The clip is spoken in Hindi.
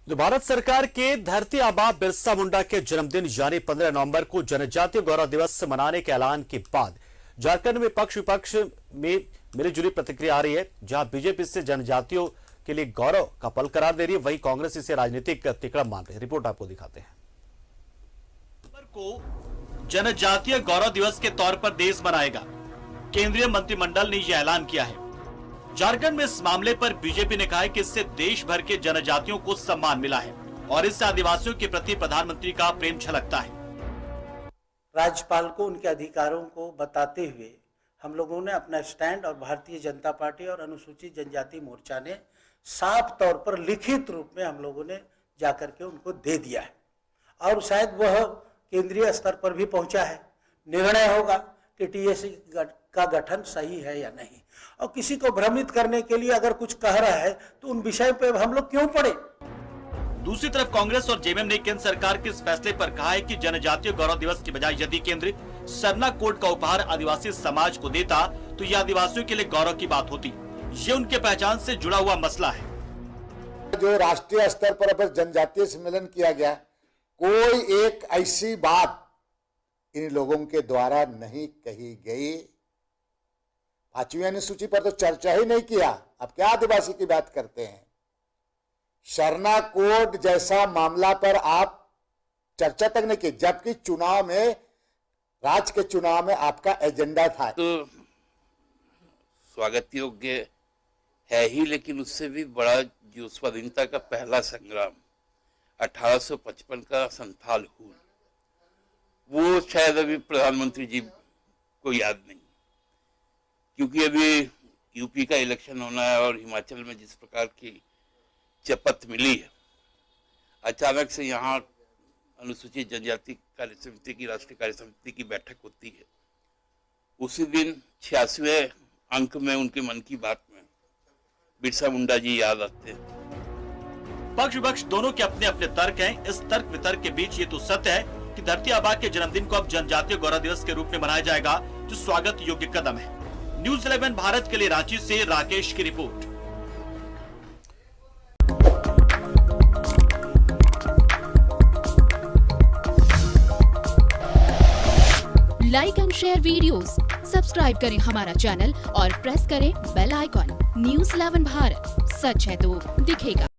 जो भारत सरकार के धरती आबा बिरसा मुंडा के जन्मदिन यानी 15 नवंबर को जनजातीय गौरव दिवस मनाने के ऐलान के बाद झारखंड में पक्ष विपक्ष में मिलीजुली प्रतिक्रिया आ रही है। जहां बीजेपी से जनजातियों के लिए गौरव का पल करार दे रही है, वहीं कांग्रेस इसे राजनीतिक तिकड़म मान रही है। रिपोर्ट आपको दिखाते हैं। को जनजातीय गौरव दिवस के तौर पर देश मनाएगा। केंद्रीय मंत्रिमंडल ने यह ऐलान किया है। झारखंड में इस मामले पर बीजेपी ने कहा है कि इससे देश भर के जनजातियों को सम्मान मिला है और इससे आदिवासियों के प्रति प्रधानमंत्री का प्रेम झलकता है। राज्यपाल को उनके अधिकारों को बताते हुए हम लोगों ने अपना स्टैंड और भारतीय जनता पार्टी और अनुसूचित जनजाति मोर्चा ने साफ तौर पर लिखित रूप में हम लोगों ने जाकर के उनको दे दिया है और शायद वह केंद्रीय स्तर पर भी पहुंचा है। निर्णय होगा कि टीएससी का गठन सही है या नहीं, और किसी को भ्रमित करने के लिए अगर कुछ कह रहा है तो उन विषय पे हम लोग क्यों पड़े। दूसरी तरफ कांग्रेस और जेएमएम ने केंद्र सरकार के इस फैसले पर कहा है कि जनजातीय गौरव दिवस की बजाय यदि केंद्र सरना कोड का उपहार आदिवासी समाज को देता तो यह आदिवासियों के लिए गौरव की बात होती। ये उनके पहचान से जुड़ा हुआ मसला है। जो राष्ट्रीय स्तर पर अब जनजातीय सम्मेलन किया गया, कोई एक ऐसी बात इन लोगों के द्वारा नहीं कही गई। 5वीं अनुसूची पर तो चर्चा ही नहीं किया। अब क्या आदिवासी की बात करते हैं। शरणा कोड जैसा मामला पर आप चर्चा तक नहीं की, जबकि चुनाव में, राज्य के चुनाव में आपका एजेंडा था। तो स्वागत योग्य है ही, लेकिन उससे भी बड़ा जो स्वाधीनता का पहला संग्राम 1855 का संथाल हूल, वो शायद अभी प्रधानमंत्री जी को याद नहीं, क्योंकि अभी यूपी का इलेक्शन होना है और हिमाचल में जिस प्रकार की शपथ मिली है, अचानक से यहाँ अनुसूचित जनजाति कार्य समिति की, राष्ट्रीय कार्य समिति की बैठक होती है। उसी दिन 86वें अंक में उनके मन की बात में बिरसा मुंडा जी याद आते हैं। पक्ष विपक्ष दोनों के अपने अपने तर्क हैं। इस तर्क वितर्क के बीच ये तो सत्य है कि धरती आबा के जन्मदिन को अब जनजातीय गौरव दिवस के रूप में मनाया जाएगा, जो स्वागत योग्य कदम है। न्यूज़ 11 भारत के लिए रांची से राकेश की report. Like and share videos, subscribe करें हमारा चैनल और प्रेस करें बेल आइकॉन। न्यूज़ 11 भारत, सच है तो दिखेगा।